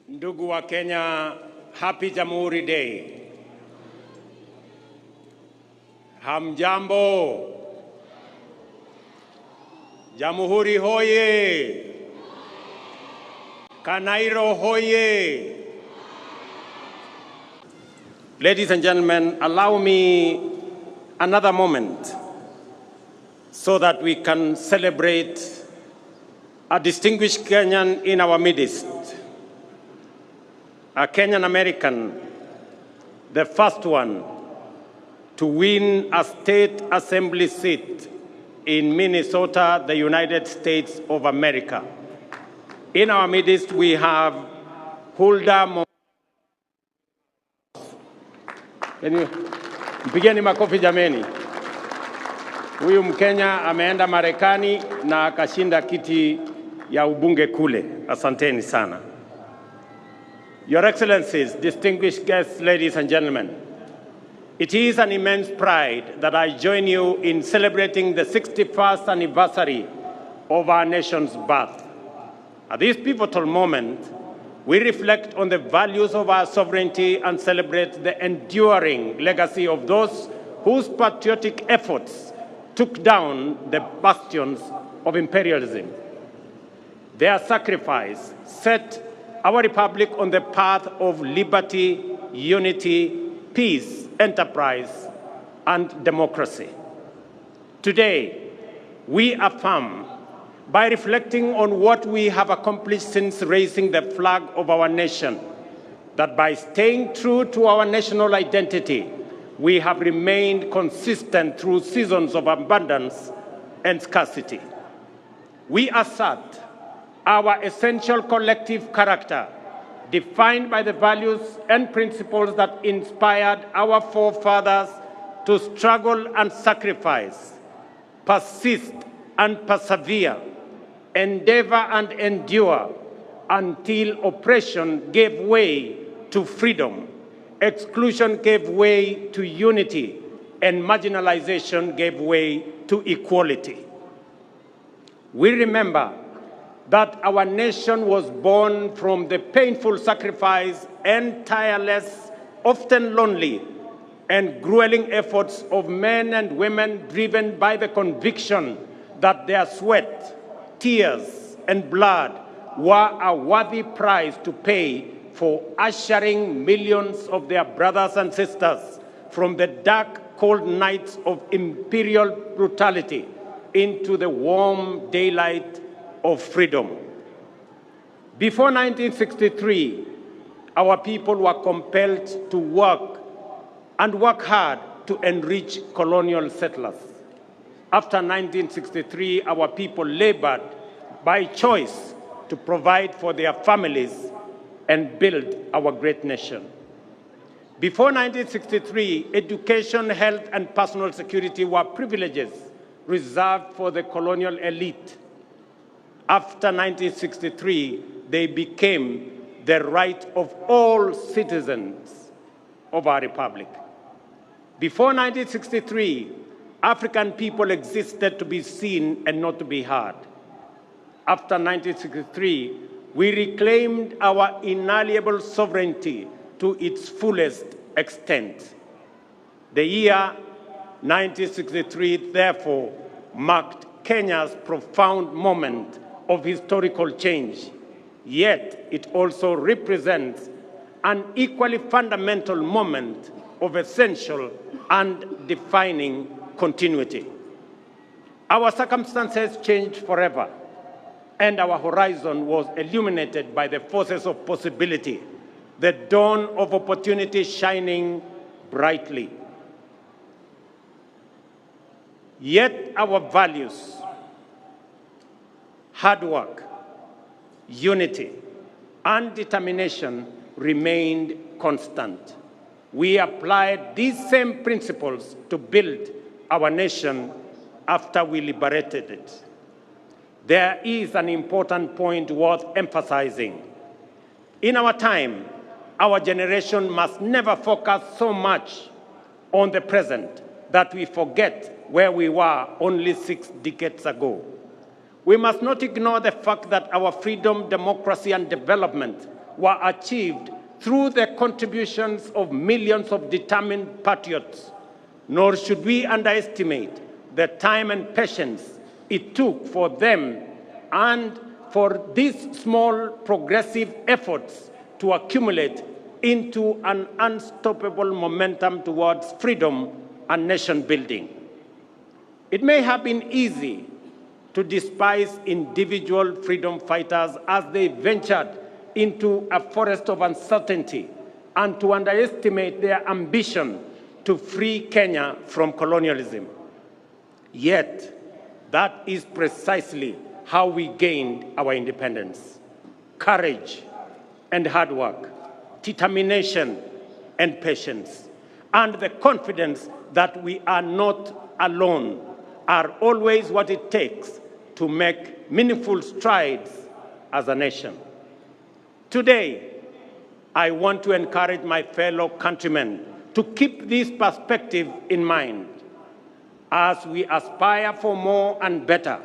Ndugu wa Kenya, happy Jamhuri Day. Hamjambo. Jamhuri hoye. Kanairo hoye. Ladies and gentlemen, allow me another moment so that we can celebrate a distinguished Kenyan in our midst. A Kenyan American, the first one to win a state assembly seat in Minnesota, the United States of America. In our midst, we have Hulda. Mpigeni makofi jameni. Huyu Mkenya ameenda Marekani na akashinda kiti ya ubunge kule. Asanteni sana. Your Excellencies, distinguished guests, ladies and gentlemen, it is an immense pride that I join you in celebrating the 61st anniversary of our nation's birth. At this pivotal moment, we reflect on the values of our sovereignty and celebrate the enduring legacy of those whose patriotic efforts took down the bastions of imperialism. Their sacrifice set our republic on the path of liberty, unity, peace, enterprise, and democracy. Today, we affirm, by reflecting on what we have accomplished since raising the flag of our nation, that by staying true to our national identity, we have remained consistent through seasons of abundance and scarcity. We assert our essential collective character, defined by the values and principles that inspired our forefathers to struggle and sacrifice, persist and persevere, endeavor and endure until oppression gave way to freedom, exclusion gave way to unity, and marginalization gave way to equality. We remember that our nation was born from the painful sacrifice and tireless, often lonely, and grueling efforts of men and women driven by the conviction that their sweat, tears, and blood were a worthy price to pay for ushering millions of their brothers and sisters from the dark, cold nights of imperial brutality into the warm daylight of freedom. Before 1963, our people were compelled to work hard to enrich colonial settlers. After 1963, our people labored by choice to provide for their families and build our great nation. Before 1963, education, health, and personal security were privileges reserved for the colonial elite. After 1963, they became the right of all citizens of our republic. Before 1963, African people existed to be seen and not to be heard. After 1963, we reclaimed our inalienable sovereignty to its fullest extent. The year 1963, therefore, marked Kenya's profound moment of historical change, yet it also represents an equally fundamental moment of essential and defining continuity. Our circumstances changed forever, and our horizon was illuminated by the forces of possibility, the dawn of opportunity shining brightly. Yet our values, hard work, unity, and determination remained constant. We applied these same principles to build our nation after we liberated it. There is an important point worth emphasizing. In our time, our generation must never focus so much on the present that we forget where we were only 6 decades ago. We must not ignore the fact that our freedom, democracy, and development were achieved through the contributions of millions of determined patriots, nor should we underestimate the time and patience it took for them and for these small progressive efforts to accumulate into an unstoppable momentum towards freedom and nation building. It may have been easy to despise individual freedom fighters as they ventured into a forest of uncertainty and to underestimate their ambition to free Kenya from colonialism. Yet, that is precisely how we gained our independence. Courage and hard work, determination and patience, and the confidence that we are not alone are always what it takes to make meaningful strides as a nation. Today, I want to encourage my fellow countrymen to keep this perspective in mind. As we aspire for more and better,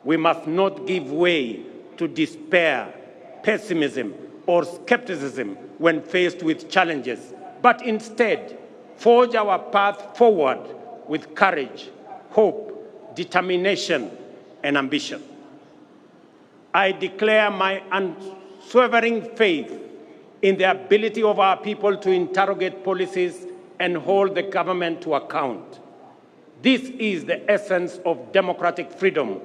we must not give way to despair, pessimism, or skepticism when faced with challenges, but instead forge our path forward with courage, hope, determination, and ambition. I declare my unswerving faith in the ability of our people to interrogate policies and hold the government to account. This is the essence of democratic freedom,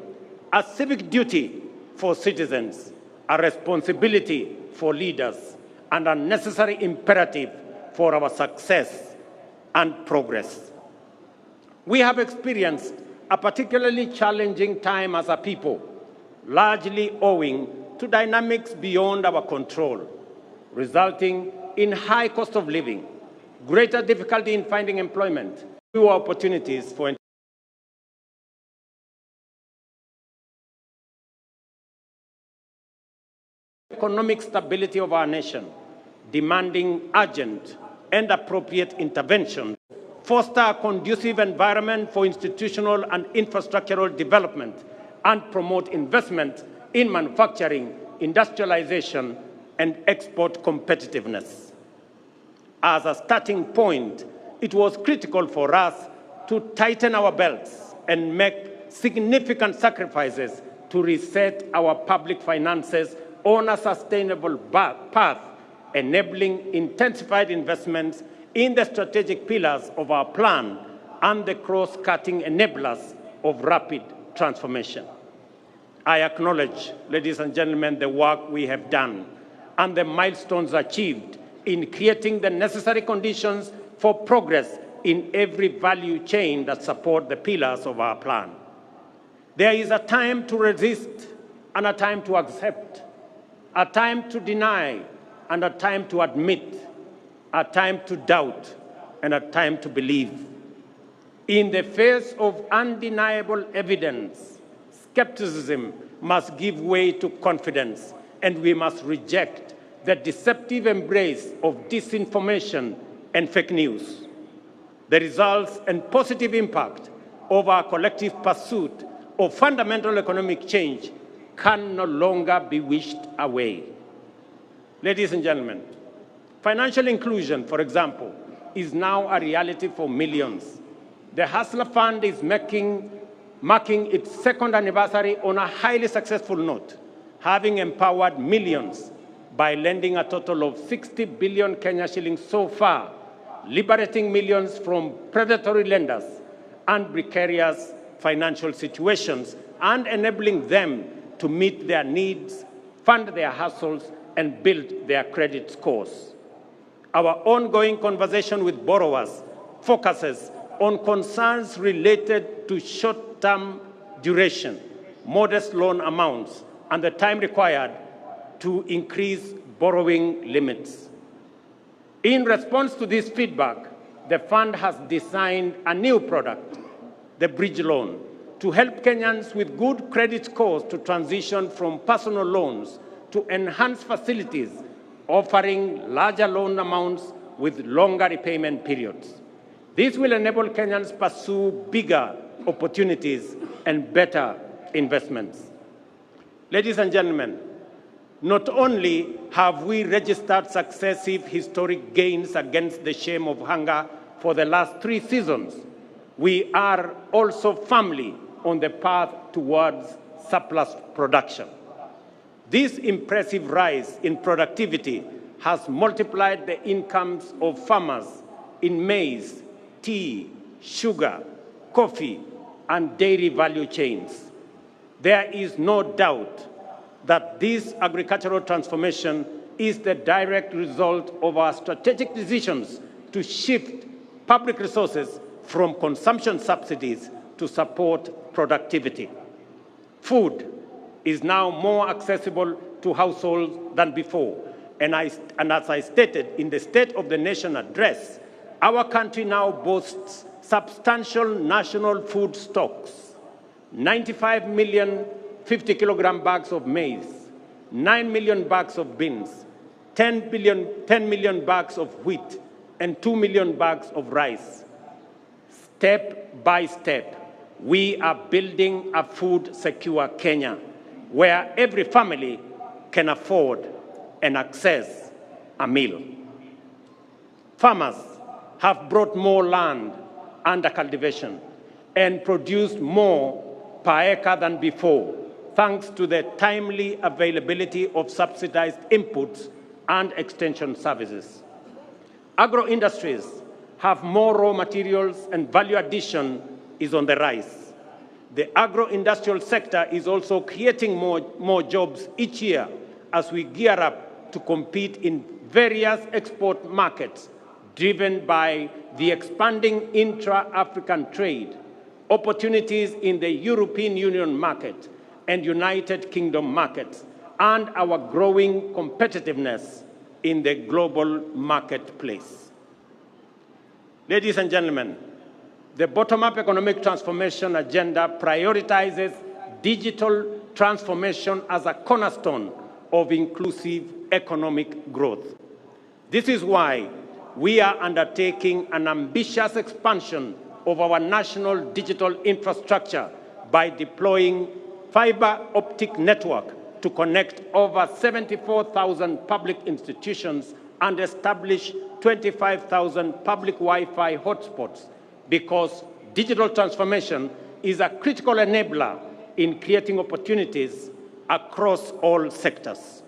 a civic duty for citizens, a responsibility for leaders, and a necessary imperative for our success and progress. We have experienced a particularly challenging time as a people, largely owing to dynamics beyond our control, resulting in high cost of living, greater difficulty in finding employment, fewer opportunities for economic stability of our nation, demanding urgent and appropriate intervention, foster a conducive environment for institutional and infrastructural development, and promote investment in manufacturing, industrialization, and export competitiveness. As a starting point, it was critical for us to tighten our belts and make significant sacrifices to reset our public finances on a sustainable path, enabling intensified investments in the strategic pillars of our plan and the cross-cutting enablers of rapid transformation. I acknowledge, ladies and gentlemen, the work we have done and the milestones achieved in creating the necessary conditions for progress in every value chain that support the pillars of our plan. There is a time to resist and a time to accept, a time to deny and a time to admit, a time to doubt and a time to believe. In the face of undeniable evidence, skepticism must give way to confidence, and we must reject the deceptive embrace of disinformation and fake news. The results and positive impact of our collective pursuit of fundamental economic change can no longer be wished away. Ladies and gentlemen, financial inclusion, for example, is now a reality for millions. The Hustler Fund is marking its second anniversary on a highly successful note, having empowered millions by lending a total of 60 billion Kenya shillings so far, liberating millions from predatory lenders and precarious financial situations, and enabling them to meet their needs, fund their hustles, and build their credit scores. Our ongoing conversation with borrowers focuses on concerns related to short-term duration, modest loan amounts, and the time required to increase borrowing limits. In response to this feedback, the fund has designed a new product, the bridge loan, to help Kenyans with good credit scores to transition from personal loans to enhanced facilities offering larger loan amounts with longer repayment periods. This will enable Kenyans pursue bigger opportunities and better investments. Ladies and gentlemen, Not only have we registered successive historic gains against the shame of hunger for the last 3 seasons, we are also firmly on the path towards surplus production. This impressive rise in productivity has multiplied the incomes of farmers in maize, tea, sugar, coffee, and dairy value chains. There is no doubt that this agricultural transformation is the direct result of our strategic decisions to shift public resources from consumption subsidies to support productivity. Food is now more accessible to households than before. And as I stated in the State of the Nation address, our country now boasts substantial national food stocks: 95 million 50-kilogram bags of maize, 9 million bags of beans, 10 million bags of wheat, and 2 million bags of rice. Step by step, we are building a food-secure Kenya, where every family can afford and access a meal. Farmers have brought more land under cultivation and produced more per acre than before, thanks to the timely availability of subsidized inputs and extension services. Agro-industries have more raw materials and value addition is on the rise. The agro-industrial sector is also creating more jobs each year as we gear up to compete in various export markets, driven by the expanding intra-African trade, opportunities in the European Union market and United Kingdom markets, and our growing competitiveness in the global marketplace. Ladies and gentlemen, the bottom-up economic transformation agenda prioritizes digital transformation as a cornerstone of inclusive economic growth. This is why we are undertaking an ambitious expansion of our national digital infrastructure by deploying fiber optic network to connect over 74,000 public institutions and establish 25,000 public Wi-Fi hotspots, because digital transformation is a critical enabler in creating opportunities across all sectors.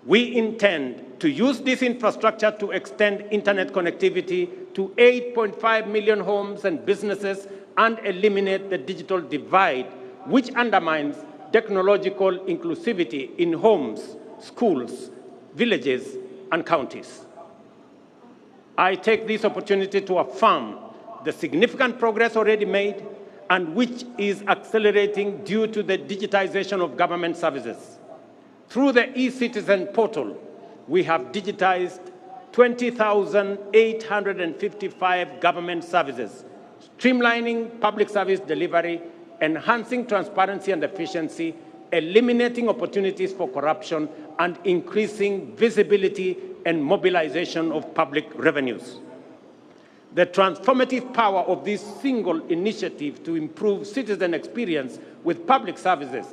We intend to use this infrastructure to extend internet connectivity to 8.5 million homes and businesses and eliminate the digital divide, which undermines technological inclusivity in homes, schools, villages, and counties. I take this opportunity to affirm the significant progress already made and which is accelerating due to the digitization of government services. Through the e-Citizen portal, we have digitized 20,855 government services, streamlining public service delivery, enhancing transparency and efficiency, eliminating opportunities for corruption, and increasing visibility and mobilization of public revenues. The transformative power of this single initiative to improve citizen experience with public services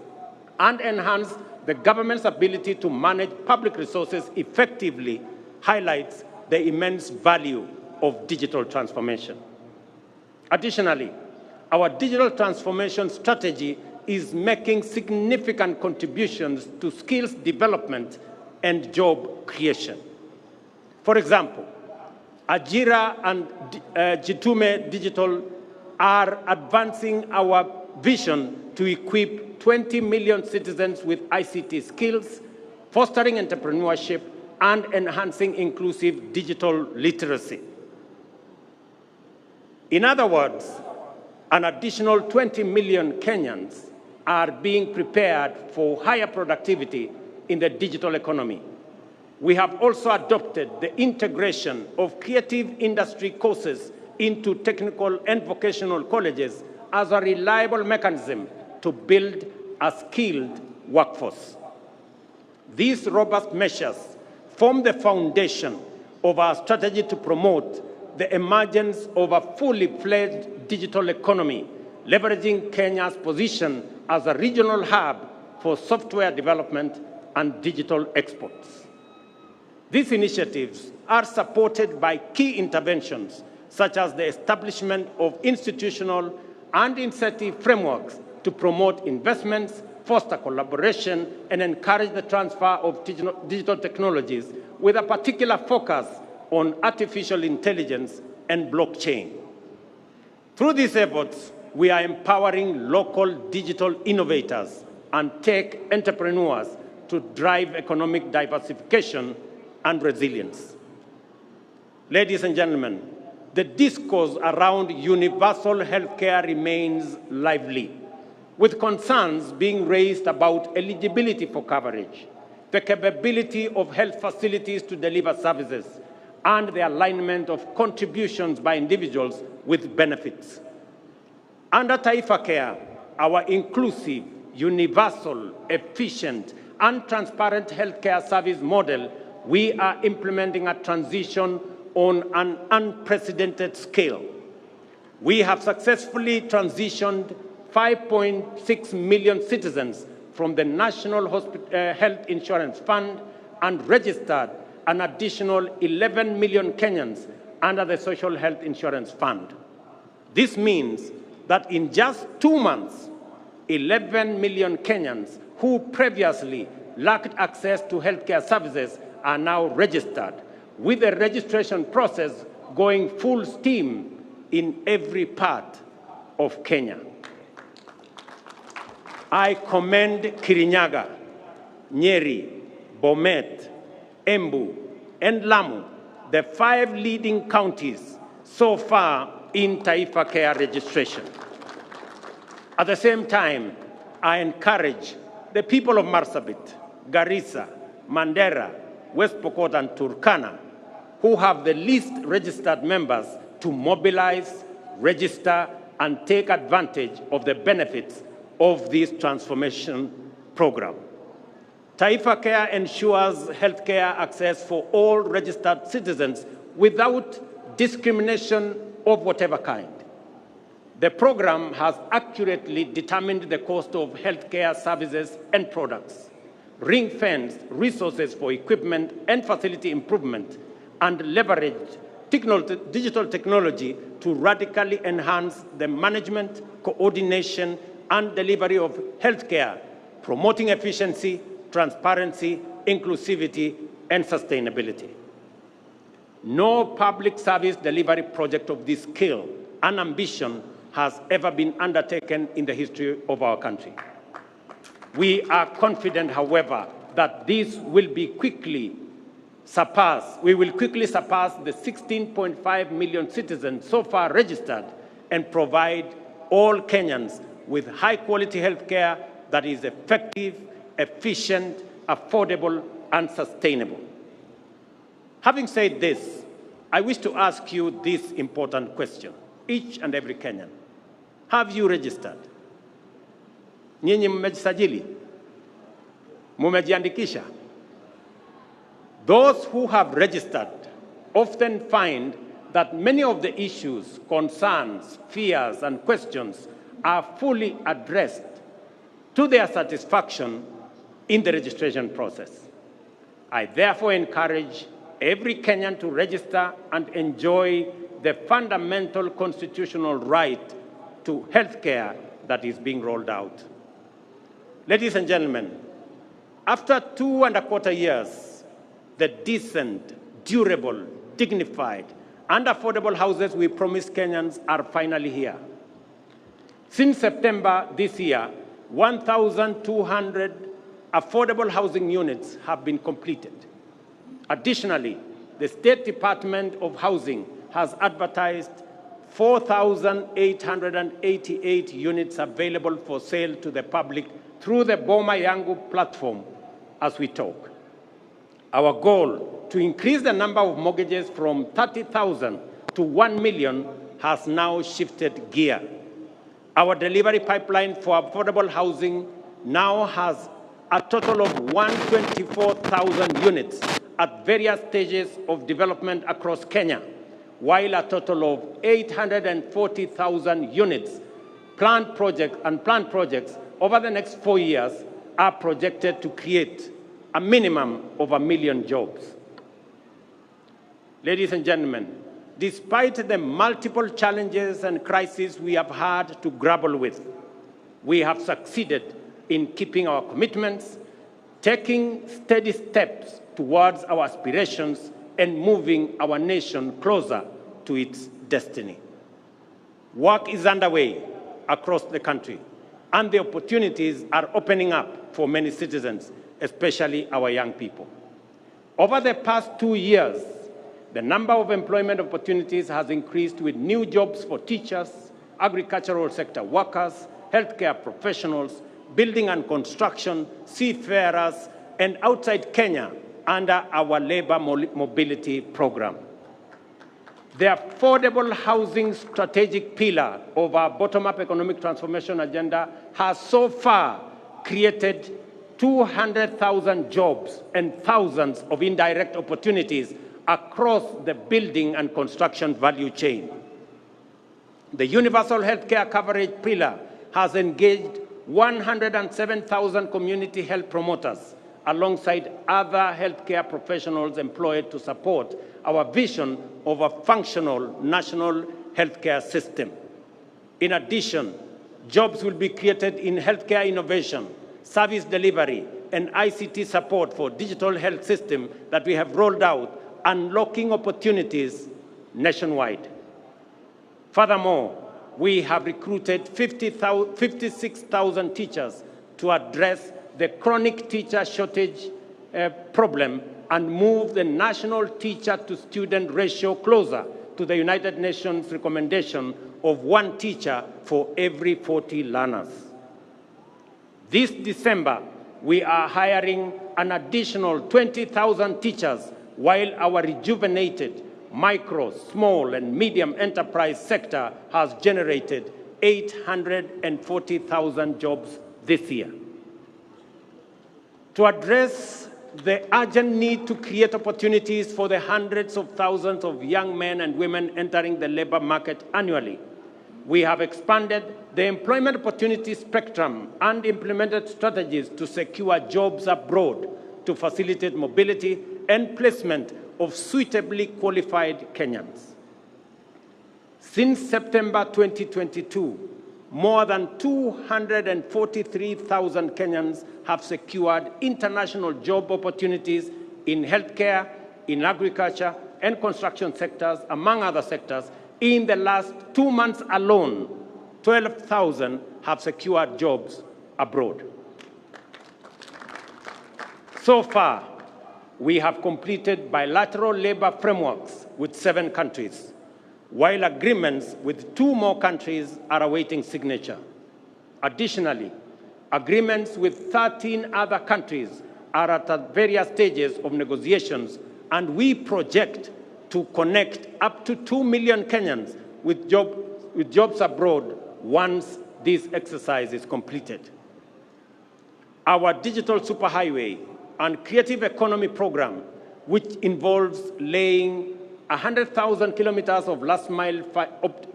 and enhance the government's ability to manage public resources effectively highlights the immense value of digital transformation. Additionally, our digital transformation strategy is making significant contributions to skills development and job creation. For example, Ajira and Jitume Digital are advancing our vision to equip 20 million citizens with ICT skills, fostering entrepreneurship, and enhancing inclusive digital literacy. In other words, an additional 20 million Kenyans are being prepared for higher productivity in the digital economy. We have also adopted the integration of creative industry courses into technical and vocational colleges as a reliable mechanism to build a skilled workforce. These robust measures form the foundation of our strategy to promote the emergence of a fully fledged digital economy, leveraging Kenya's position as a regional hub for software development and digital exports. These initiatives are supported by key interventions such as the establishment of institutional and incentive frameworks to promote investments, foster collaboration, and encourage the transfer of digital technologies with a particular focus on artificial intelligence and blockchain. Through these efforts, we are empowering local digital innovators and tech entrepreneurs to drive economic diversification and resilience. Ladies and gentlemen, the discourse around universal healthcare remains lively, with concerns being raised about eligibility for coverage, the capability of health facilities to deliver services, and the alignment of contributions by individuals with benefits. Under Taifa Care, our inclusive, universal, efficient, and transparent healthcare service model, we are implementing a transition on an unprecedented scale. We have successfully transitioned 5.6 million citizens from the National Health Insurance Fund and registered an additional 11 million Kenyans under the Social Health Insurance Fund. This means that in just 2 months, 11 million Kenyans who previously lacked access to healthcare services are now registered, with the registration process going full steam in every part of Kenya. I commend Kirinyaga, Nyeri, Bomet, Embu, and Lamu, the 5 leading counties so far in Taifa Care registration. At the same time, I encourage the people of Marsabit, Garissa, Mandera, West Pokot, and Turkana, who have the least registered members, to mobilize, register, and take advantage of the benefits of this transformation program. Taifa Care ensures healthcare access for all registered citizens without discrimination of whatever kind. The program has accurately determined the cost of healthcare services and products, ring-fenced resources for equipment and facility improvement, and leveraged digital technology to radically enhance the management, coordination, and delivery of healthcare, promoting efficiency, transparency, inclusivity, and sustainability. No public service delivery project of this scale and ambition has ever been undertaken in the history of our country. We are confident, however, that this will be quickly surpass the 16.5 million citizens so far registered and provide all Kenyans with high-quality health care that is effective, efficient, affordable, and sustainable. Having said this, I wish to ask you this important question, each and every Kenyan. Have you registered? Nyinyi mmejisajili? Mumejiandikisha? Those who have registered often find that many of the issues, concerns, fears, and questions are fully addressed to their satisfaction in the registration process. I therefore encourage every Kenyan to register and enjoy the fundamental constitutional right to health care that is being rolled out. Ladies and gentlemen, after 2.25 years, the decent, durable, dignified, and affordable houses we promised Kenyans are finally here. Since September this year, 1,200 affordable housing units have been completed. Additionally, the State Department of Housing has advertised 4,888 units available for sale to the public through the Boma Yangu platform as we talk. Our goal to increase the number of mortgages from 30,000 to 1 million has now shifted gear. Our delivery pipeline for affordable housing now has a total of 124,000 units at various stages of development across Kenya, while a total of 840,000 units planned projects over the next 4 years are projected to create a minimum of 1 million jobs. Ladies and gentlemen, despite the multiple challenges and crises we have had to grapple with, we have succeeded in keeping our commitments, taking steady steps towards our aspirations, and moving our nation closer to its destiny. Work is underway across the country, and the opportunities are opening up for many citizens, especially our young people. Over the past 2 years, the number of employment opportunities has increased with new jobs for teachers, agricultural sector workers, healthcare professionals, building and construction, seafarers, and outside Kenya under our labor mobility program. The affordable housing strategic pillar of our bottom-up economic transformation agenda has so far created 200,000 jobs and thousands of indirect opportunities across the building and construction value chain. The universal healthcare coverage pillar has engaged 107,000 community health promoters alongside other healthcare professionals employed to support our vision of a functional national healthcare system. In addition, jobs will be created in healthcare innovation, service delivery, and ICT support for digital health system that we have rolled out, unlocking opportunities nationwide. Furthermore, we have recruited 56,000 teachers to address the chronic teacher shortage problem and move the national teacher-to-student ratio closer to the United Nations recommendation of 1 teacher for every 40 learners. This December, we are hiring an additional 20,000 teachers, while our rejuvenated micro, small, and medium enterprise sector has generated 840,000 jobs this year. To address the urgent need to create opportunities for the hundreds of thousands of young men and women entering the labor market annually, we have expanded the employment opportunity spectrum and implemented strategies to secure jobs abroad to facilitate mobility and placement of suitably qualified Kenyans. Since September 2022, more than 243,000 Kenyans have secured international job opportunities in healthcare, in agriculture, and construction sectors, among other sectors. In the last 2 months alone, 12,000 have secured jobs abroad. So far, we have completed bilateral labor frameworks with 7 countries, while agreements with 2 more countries are awaiting signature. Additionally, agreements with 13 other countries are at various stages of negotiations, and we project to connect up to 2 million Kenyans with jobs abroad once this exercise is completed. Our digital superhighway and creative economy program, which involves laying 100,000 kilometers of last-mile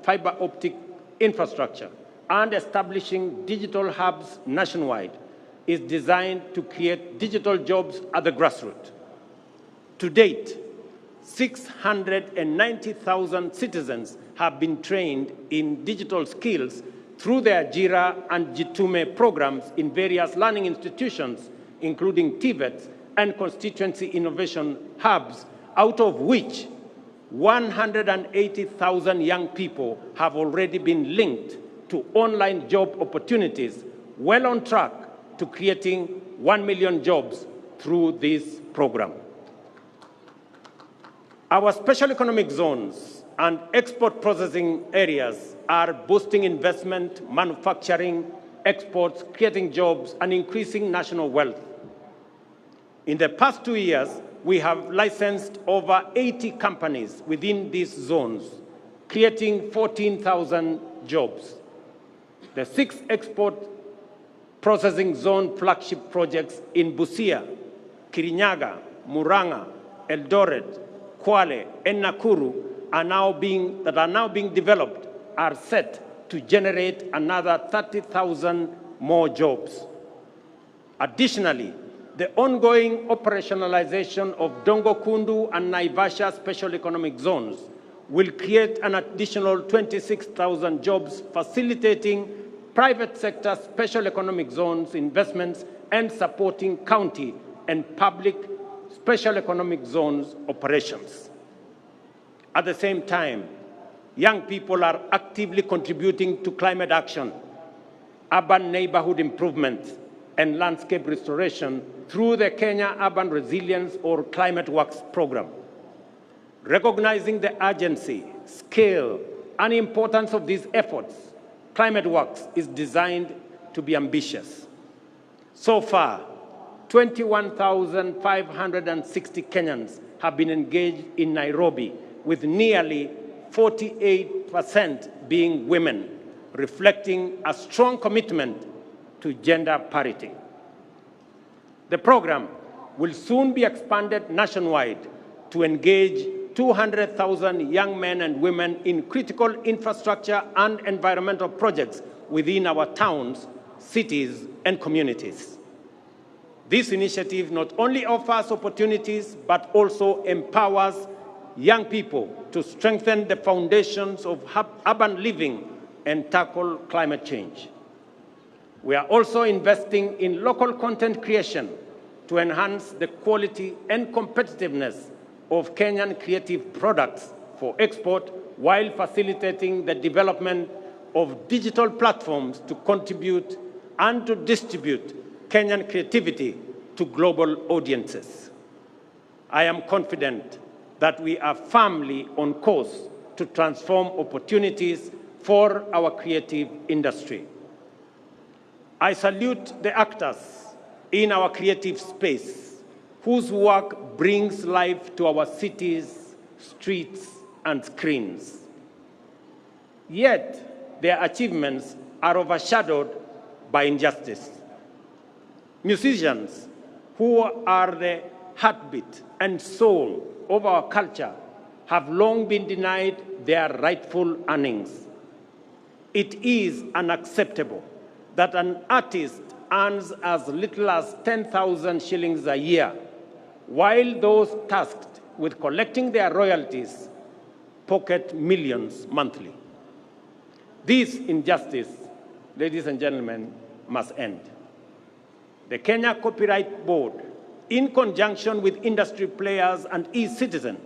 fiber optic infrastructure and establishing digital hubs nationwide, is designed to create digital jobs at the grassroots. To date, 690,000 citizens have been trained in digital skills through the Ajira and Jitume programs in various learning institutions, including TVETs and constituency innovation hubs, out of which 180,000 young people have already been linked to online job opportunities, well on track to creating 1 million jobs through this program. Our special economic zones and export processing areas are boosting investment, manufacturing, exports, creating jobs, and increasing national wealth. In the past 2 years, we have licensed over 80 companies within these zones, creating 14,000 jobs. The 6 export processing zone flagship projects in Busia, Kirinyaga, Murang'a, Eldoret, Kwale, and Nakuru are now being developed are set to generate another 30,000 more jobs. Additionally, The ongoing operationalization of Dongo Kundu and Naivasha special economic zones will create an additional 26,000 jobs, facilitating private sector special economic zones investments and supporting county and public special economic zones operations. At the same time, young people are actively contributing to climate action, urban neighborhood improvement, and landscape restoration through the Kenya Urban Resilience or Climate Works program. Recognizing the urgency, scale, and importance of these efforts, Climate Works is designed to be ambitious. So far, 21,560 Kenyans have been engaged in Nairobi, with nearly 48% being women, reflecting a strong commitment to gender parity. The program will soon be expanded nationwide to engage 200,000 young men and women in critical infrastructure and environmental projects within our towns, cities, and communities. This initiative not only offers opportunities, but also empowers young people to strengthen the foundations of urban living and tackle climate change. We are also investing in local content creation to enhance the quality and competitiveness of Kenyan creative products for export, while facilitating the development of digital platforms to contribute and to distribute Kenyan creativity to global audiences. I am confident that we are firmly on course to transform opportunities for our creative industry. I salute the actors in our creative space whose work brings life to our cities, streets, and screens. Yet, their achievements are overshadowed by injustice. Musicians, who are the heartbeat and soul of our culture, have long been denied their rightful earnings. It is unacceptable that an artist earns as little as 10,000 shillings a year, while those tasked with collecting their royalties pocket millions monthly. This injustice, ladies and gentlemen, must end. The Kenya Copyright Board, in conjunction with industry players and e-citizen,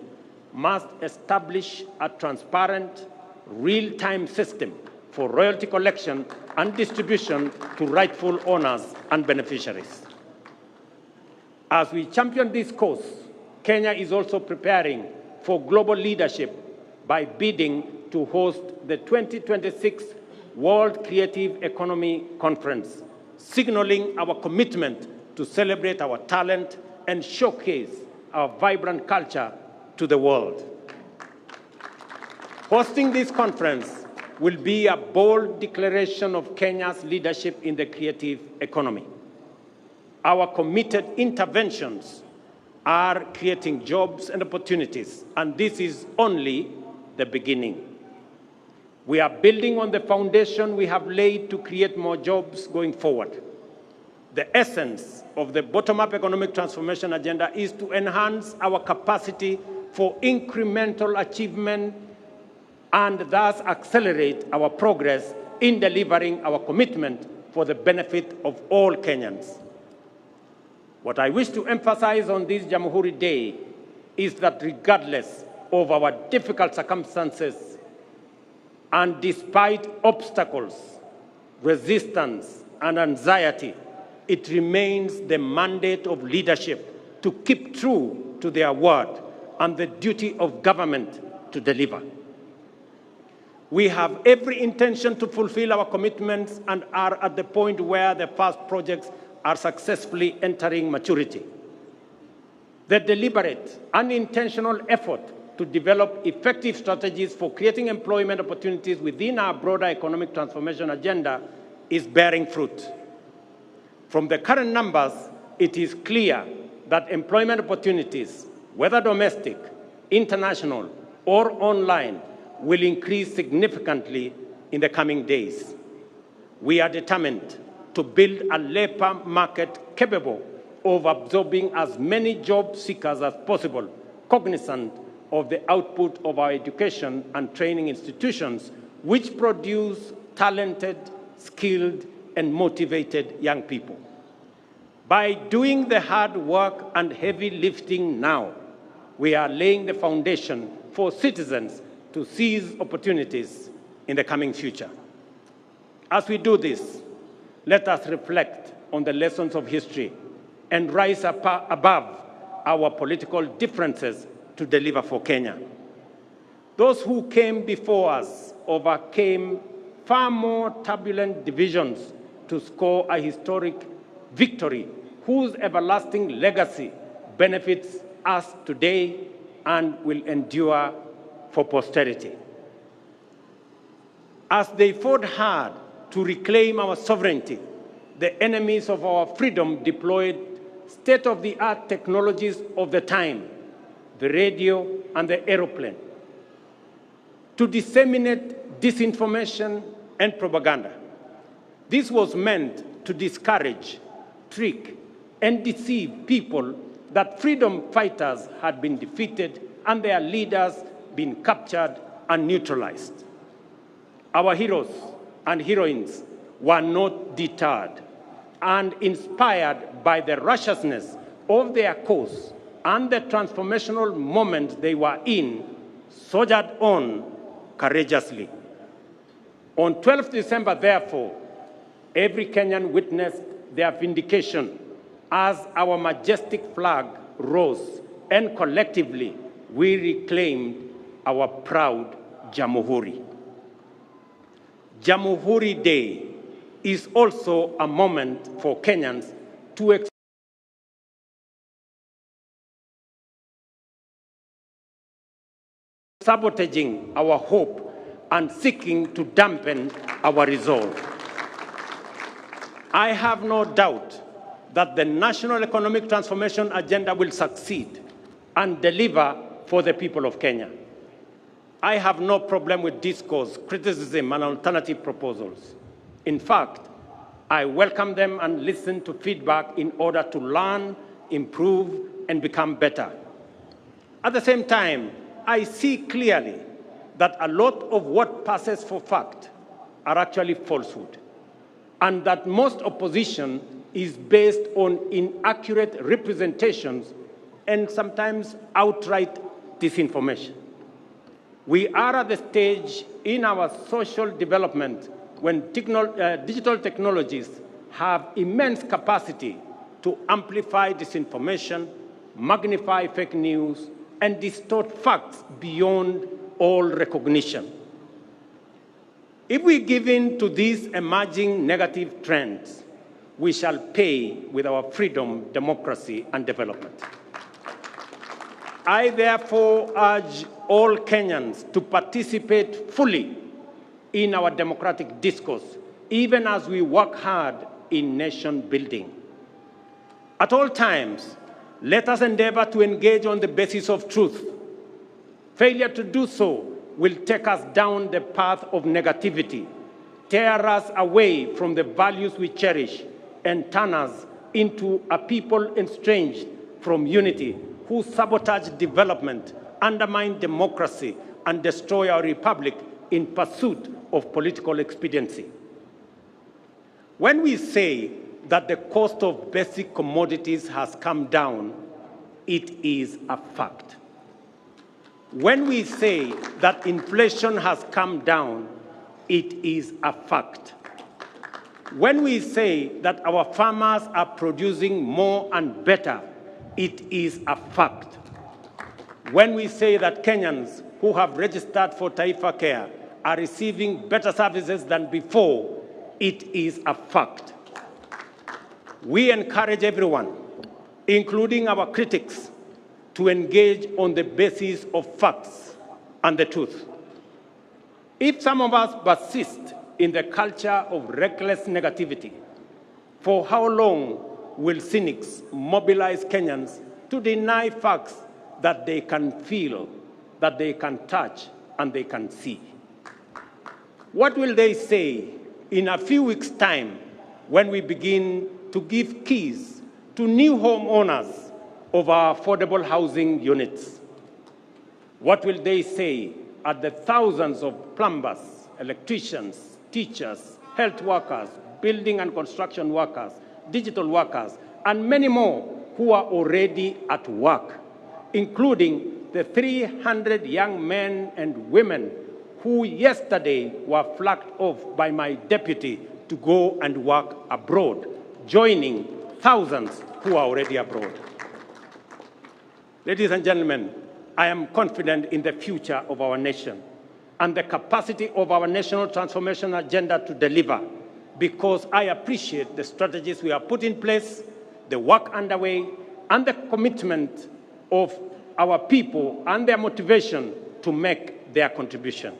must establish a transparent, real-time system for royalty collection and distribution to rightful owners and beneficiaries. As we champion this cause, Kenya is also preparing for global leadership by bidding to host the 2026 World Creative Economy Conference, signaling our commitment to celebrate our talent and showcase our vibrant culture to the world. Hosting this conference will be a bold declaration of Kenya's leadership in the creative economy. Our committed interventions are creating jobs and opportunities, and this is only the beginning. We are building on the foundation we have laid to create more jobs going forward. The essence of the bottom-up economic transformation agenda is to enhance our capacity for incremental achievement and thus accelerate our progress in delivering our commitment for the benefit of all Kenyans. What I wish to emphasize on this Jamhuri Day is that regardless of our difficult circumstances and despite obstacles, resistance, and anxiety, it remains the mandate of leadership to keep true to their word and the duty of government to deliver. We have every intention to fulfill our commitments and are at the point where the first projects are successfully entering maturity. The deliberate and intentional effort to develop effective strategies for creating employment opportunities within our broader economic transformation agenda is bearing fruit. From the current numbers, it is clear that employment opportunities, whether domestic, international, or online, will increase significantly in the coming days. We are determined to build a labor market capable of absorbing as many job seekers as possible, cognizant of the output of our education and training institutions, which produce talented, skilled, and motivated young people. By doing the hard work and heavy lifting now, we are laying the foundation for citizens to seize opportunities in the coming future. As we do this, let us reflect on the lessons of history and rise above our political differences to deliver for Kenya. Those who came before us overcame far more turbulent divisions to score a historic victory whose everlasting legacy benefits us today and will endure for posterity. As they fought hard to reclaim our sovereignty, the enemies of our freedom deployed state-of-the-art technologies of the time, the radio and the aeroplane, to disseminate disinformation and propaganda. This was meant to discourage, trick, and deceive people that freedom fighters had been defeated and their leaders been captured and neutralized. Our heroes and heroines were not deterred and inspired by the righteousness of their cause and the transformational moment they were in, soldiered on courageously. On 12th December, therefore, every Kenyan witnessed their vindication as our majestic flag rose and collectively we reclaimed our proud Jamhuri. Jamhuri Day is also a moment for Kenyans to sabotaging our hope and seeking to dampen our resolve. I have no doubt that the national economic transformation agenda will succeed and deliver for the people of Kenya. I have no problem with discourse, criticism, and alternative proposals. In fact, I welcome them and listen to feedback in order to learn, improve, and become better. At the same time, I see clearly that a lot of what passes for fact are actually falsehood, and that most opposition is based on inaccurate representations and sometimes outright disinformation. We are at the stage in our social development when digital technologies have immense capacity to amplify disinformation, magnify fake news, and distort facts beyond all recognition. If we give in to these emerging negative trends, we shall pay with our freedom, democracy, and development. I therefore urge all Kenyans to participate fully in our democratic discourse, even as we work hard in nation building. At all times, let us endeavor to engage on the basis of truth. Failure to do so will take us down the path of negativity, tear us away from the values we cherish, and turn us into a people estranged from unity, who sabotage development, undermine democracy, and destroy our republic in pursuit of political expediency. When we say that the cost of basic commodities has come down, it is a fact. When we say that inflation has come down, it is a fact. When we say that our farmers are producing more and better, it is a fact. When we say that Kenyans who have registered for Taifa Care are receiving better services than before, it is a fact. We encourage everyone, including our critics, to engage on the basis of facts and the truth. If some of us persist in the culture of reckless negativity, for how long will cynics mobilize Kenyans to deny facts that they can feel, that they can touch, and they can see? What will they say in a few weeks' time when we begin to give keys to new homeowners of our affordable housing units. What will they say at the thousands of plumbers, electricians, teachers, health workers, building and construction workers, digital workers, and many more who are already at work, including the 300 young men and women who yesterday were flagged off by my deputy to go and work abroad, joining thousands who are already abroad. Ladies and gentlemen, I am confident in the future of our nation and the capacity of our national transformation agenda to deliver, because I appreciate the strategies we have put in place, the work underway, and the commitment of our people and their motivation to make their contribution.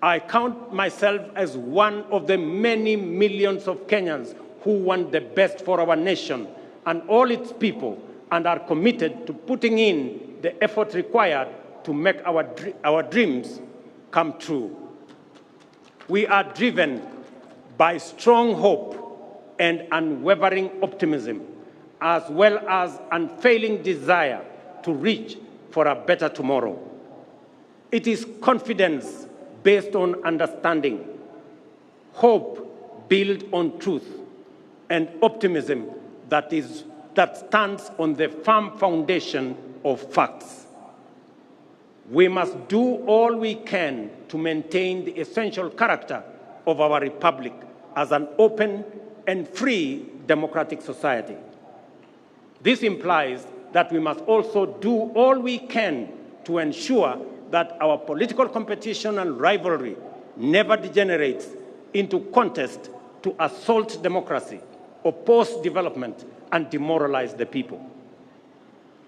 I count myself as one of the many millions of Kenyans who want the best for our nation and all its people, and are committed to putting in the effort required to make our dreams come true. We are driven by strong hope and unwavering optimism, as well as unfailing desire to reach for a better tomorrow. It is confidence based on understanding, hope built on truth, and optimism that stands on the firm foundation of facts. We must do all we can to maintain the essential character of our republic as an open and free democratic society. This implies that we must also do all we can to ensure that our political competition and rivalry never degenerates into contest to assault democracy, oppose development, and demoralize the people.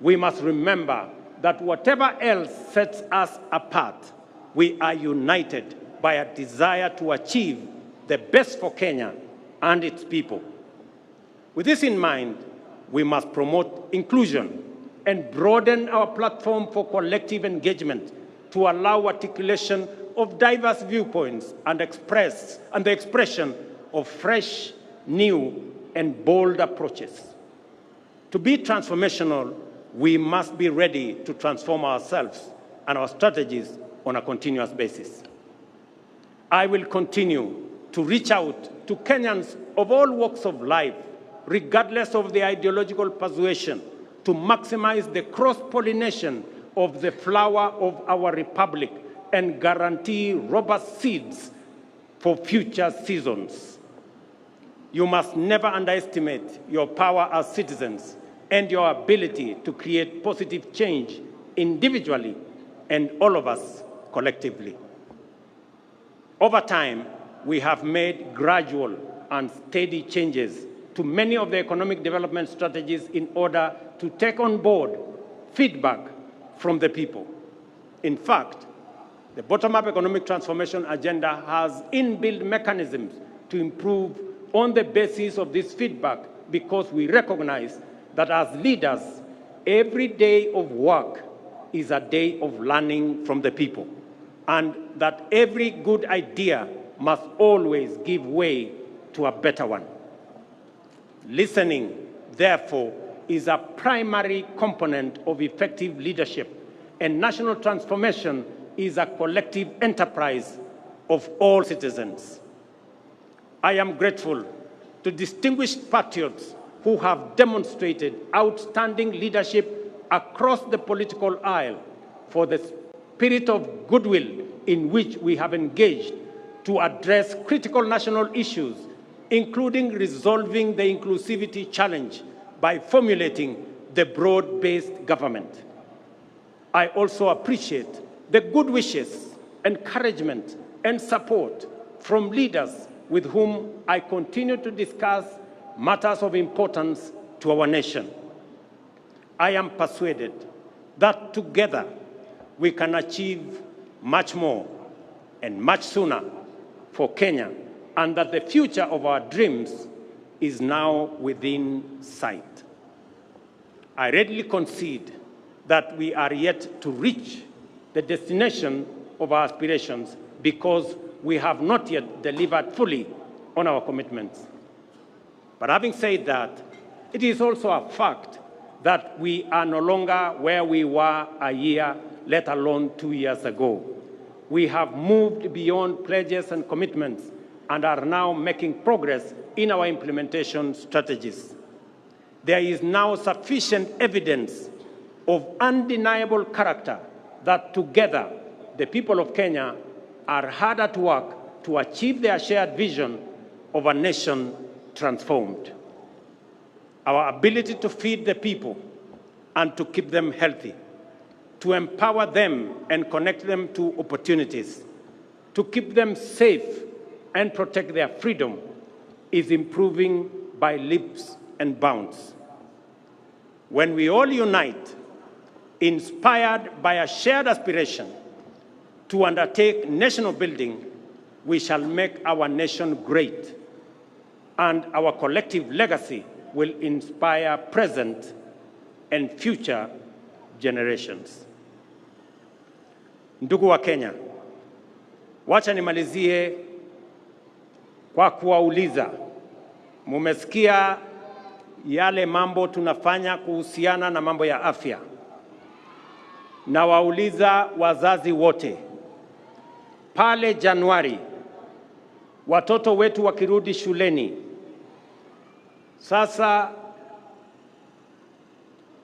We must remember that whatever else sets us apart, we are united by a desire to achieve the best for Kenya and its people. With this in mind, we must promote inclusion and broaden our platform for collective engagement to allow articulation of diverse viewpoints and the expression of fresh, new, and bold approaches. To be transformational, we must be ready to transform ourselves and our strategies on a continuous basis. I will continue to reach out to Kenyans of all walks of life, regardless of the ideological persuasion, to maximize the cross-pollination of the flower of our republic and guarantee robust seeds for future seasons. You must never underestimate your power as citizens and your ability to create positive change individually and all of us collectively. Over time, we have made gradual and steady changes to many of the economic development strategies in order to take on board feedback from the people. In fact, the bottom-up economic transformation agenda has inbuilt mechanisms to improve on the basis of this feedback, because we recognize that as leaders, every day of work is a day of learning from the people, and that every good idea must always give way to a better one. Listening, therefore, is a primary component of effective leadership, and national transformation is a collective enterprise of all citizens. I am grateful to distinguished patriots who have demonstrated outstanding leadership across the political aisle for the spirit of goodwill in which we have engaged to address critical national issues, including resolving the inclusivity challenge by formulating the broad-based government. I also appreciate the good wishes, encouragement, and support from leaders with whom I continue to discuss matters of importance to our nation. I am persuaded that together we can achieve much more and much sooner for Kenya, and that the future of our dreams is now within sight. I readily concede that we are yet to reach the destination of our aspirations because we have not yet delivered fully on our commitments. But having said that, It is also a fact that we are no longer where we were a year, let alone 2 years ago. We have moved beyond pledges and commitments and are now making progress in our implementation strategies. There is now sufficient evidence of undeniable character that together the people of Kenya are hard at work to achieve their shared vision of a nation transformed. Our ability to feed the people and to keep them healthy, to empower them and connect them to opportunities, to keep them safe and protect their freedom is improving by leaps and bounds. When we all unite, inspired by a shared aspiration to undertake national building, we shall make our nation great, and our collective legacy will inspire present and future generations. Ndugu wa Kenya, wacha nimalizie kwa kuwauliza, mumesikia yale mambo tunafanya kuhusiana na mambo ya afya. Na wauliza wazazi wote, pale Januari, watoto wetu wakirudi shuleni, sasa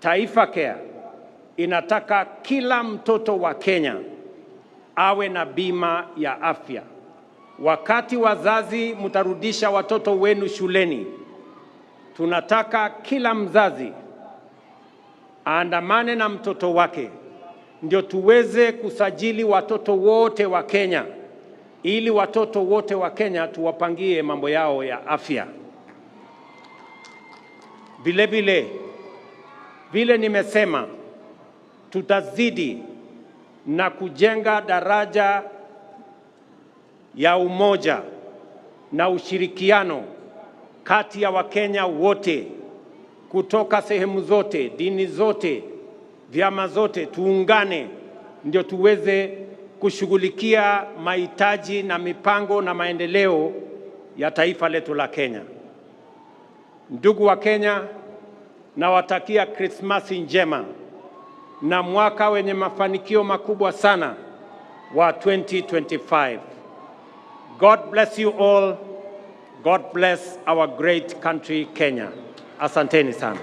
Taifa Care inataka kila mtoto wa Kenya awe na bima ya afya. Wakati wazazi mtarudisha watoto wenu shuleni, tunataka kila mzazi aandamane na mtoto wake, ndio tuweze kusajili watoto wote wa Kenya, ili watoto wote wa Kenya tuwapangie mambo yao ya afya. Vile nimesema, tutazidi na kujenga daraja ya umoja na ushirikiano kati ya Wakenya wote kutoka sehemu zote, dini zote, vyama zote. Tuungane ndio tuweze kushughulikia mahitaji na mipango na maendeleo ya taifa letu la Kenya. Ndugu wa Kenya, nawatakia Krismasi njema na mwaka wenye mafanikio makubwa sana wa 2025. God bless you all. God bless our great country, Kenya. Asanteni sana.